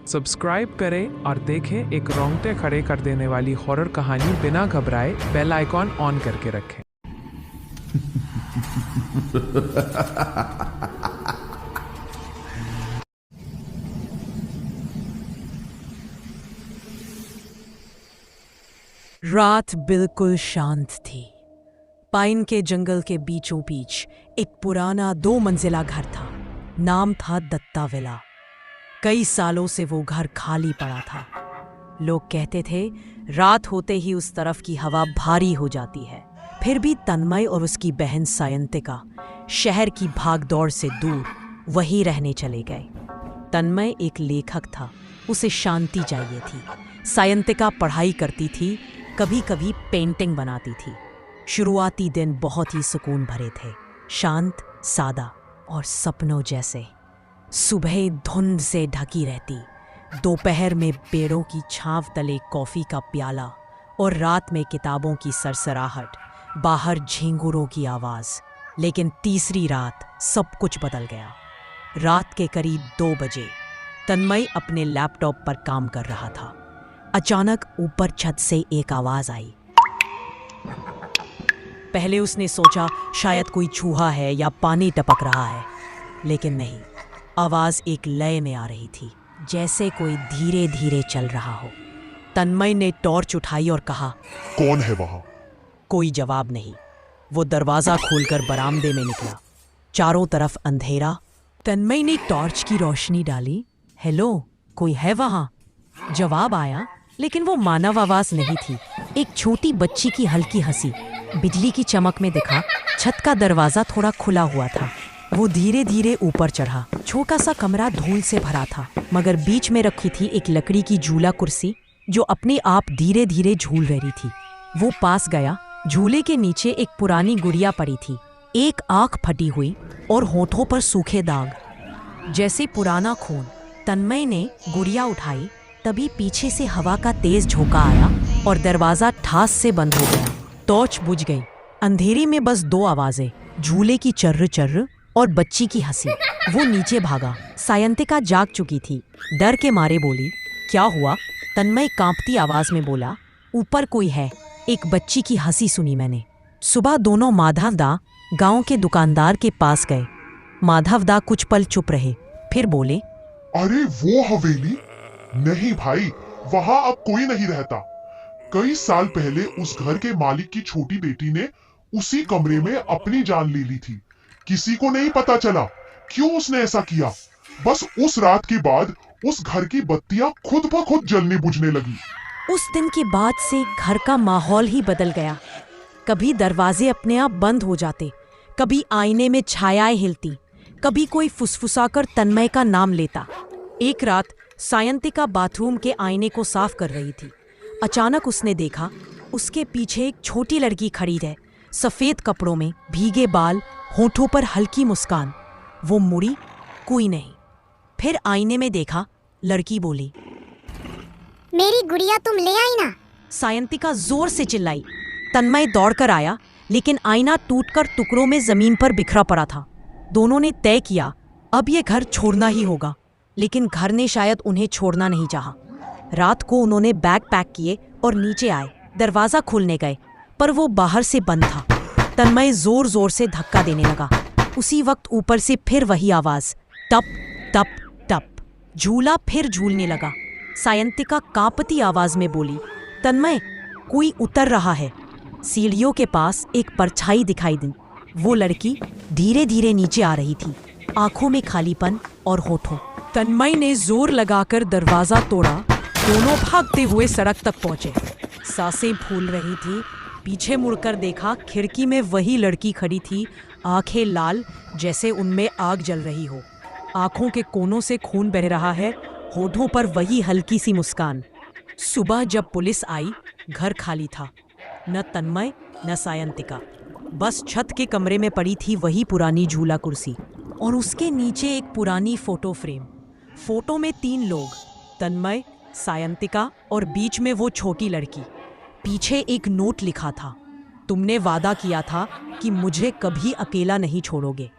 Subscribe करें और देखें एक रोंगटे खड़े कर देने वाली हॉरर कहानी बिना घबराए बेल आइकॉन ऑन करके रखें। रात बिल्कुल शांत थी। पाइन के जंगल के बीचों बीच एक पुराना 2 मंजिला घर था। नाम था दत्ता विला। कई सालों से वो घर खाली पड़ा था। लोग कहते थे रात होते ही उस तरफ की हवा भारी हो जाती है। फिर भी तन्मय और उसकी बहन सायंतिका शहर की भागदौड़ से दूर वहीं रहने चले गए। तन्मय एक लेखक था, उसे शांति चाहिए थी। सायंतिका पढ़ाई करती थी, कभी कभी पेंटिंग बनाती थी। शुरुआती दिन बहुत ही सुकून भरे थे, शांत, सादा और सपनों जैसे। सुबह धुंध से ढकी रहती, दोपहर में पेड़ों की छांव तले कॉफी का प्याला और रात में किताबों की सरसराहट, बाहर झींगुरों की आवाज। लेकिन तीसरी रात सब कुछ बदल गया। रात के करीब 2 बजे तन्मय अपने लैपटॉप पर काम कर रहा था। अचानक ऊपर छत से एक आवाज आई। पहले उसने सोचा शायद कोई चूहा है या पानी टपक रहा है, लेकिन नहीं। आवाज एक लय में आ रही थी, जैसे कोई धीरे धीरे चल रहा हो। तन्मय ने टॉर्च उठाई और कहा, कौन है वहां? कोई जवाब नहीं। वो दरवाजा खोलकर बरामदे में निकला। चारों तरफ अंधेरा। तन्मय ने टॉर्च की रोशनी डाली। हेलो, कोई है वहां? जवाब आया, लेकिन वो मानव आवाज नहीं थी। एक छोटी बच्ची की हल्की हंसी बिजली की चमक में दिखा। छत का दरवाजा थोड़ा खुला हुआ था। वो धीरे धीरे ऊपर चढ़ा। छोटा सा कमरा धूल से भरा था, मगर बीच में रखी थी एक लकड़ी की झूला कुर्सी जो अपने आप धीरे धीरे झूल रही थी। वो पास गया। झूले के नीचे एक पुरानी गुड़िया पड़ी थी, एक आंख फटी हुई और होठों पर सूखे दाग, जैसे पुराना खून। तन्मय ने गुड़िया उठाई, तभी पीछे से हवा का तेज झोंका आया और दरवाजा ठास से बंद हो गया। टॉर्च बुझ गई। अंधेरे में बस 2 आवाजें, झूले की चर्र चर्र और बच्ची की हंसी। वो नीचे भागा। सायंतिका जाग चुकी थी, डर के मारे बोली, क्या हुआ? तन्मय कांपती आवाज में बोला, ऊपर कोई है। एक बच्ची की हंसी सुनी मैंने। सुबह दोनों माधवदा गांव के दुकानदार के पास गए। माधवदा कुछ पल चुप रहे, फिर बोले, अरे वो हवेली? नहीं भाई, वहां अब कोई नहीं रहता। कई साल पहले उस घर के मालिक की छोटी बेटी ने उसी कमरे में अपनी जान ले ली थी। किसी को नहीं पता चला क्यों उसने ऐसा किया। बस उस रात के बाद उस घर की बत्तियां खुद ब खुद जलने बुझने लगी। उस दिन के बाद से घर का माहौल ही बदल गया। कभी दरवाजे अपने आप बंद हो जाते, कभी आईने में छायाएं हिलती, कभी कोई फुसफुसाकर तन्मय का नाम लेता। एक रात सायंतिका बाथरूम के आईने को साफ कर रही थी। अचानक उसने देखा उसके पीछे एक छोटी लड़की खड़ी है, सफेद कपड़ों में, भीगे बाल, होठों पर हल्की मुस्कान। वो मुड़ी, कोई नहीं। फिर आईने में देखा, लड़की बोली, मेरी गुड़िया तुम ले आई ना? सायंतिका जोर से चिल्लाई। तन्मय दौड़कर आया, लेकिन आईना टूटकर टुकड़ों में जमीन पर बिखरा पड़ा था। दोनों ने तय किया अब ये घर छोड़ना ही होगा, लेकिन घर ने शायद उन्हें छोड़ना नहीं चाहा। रात को उन्होंने बैग पैक किए और नीचे आए। दरवाजा खोलने गए, पर वो बाहर से बंद था। तन्मय जोर जोर से धक्का देने लगा। उसी वक्त ऊपर से फिर वही आवाज, टप टप टप। झूला फिर झूलने लगा। सायंतिका कांपती आवाज में बोली, तन्मय, कोई उतर रहा है। सीढ़ियों के पास एक परछाई दिखाई दी। वो लड़की धीरे धीरे नीचे आ रही थी, आंखों में खालीपन और होठों। तन्मय ने जोर लगाकर दरवाजा तोड़ा। दोनों भागते हुए सड़क तक पहुंचे। सांसें फूल रही थी। पीछे मुड़कर देखा, खिड़की में वही लड़की खड़ी थी, आंखें लाल जैसे उनमें आग जल रही हो। आंखों के कोनों से खून बह रहा है, होठों पर वही हल्की सी मुस्कान। सुबह जब पुलिस आई, घर खाली था। न तन्मय न सायंतिका। बस छत के कमरे में पड़ी थी वही पुरानी झूला कुर्सी और उसके नीचे एक पुरानी फोटो फ्रेम। फोटो में 3 लोग, तन्मय, सायंतिका और बीच में वो छोटी लड़की। पीछे एक नोट लिखा था, तुमने वादा किया था कि मुझे कभी अकेला नहीं छोड़ोगे।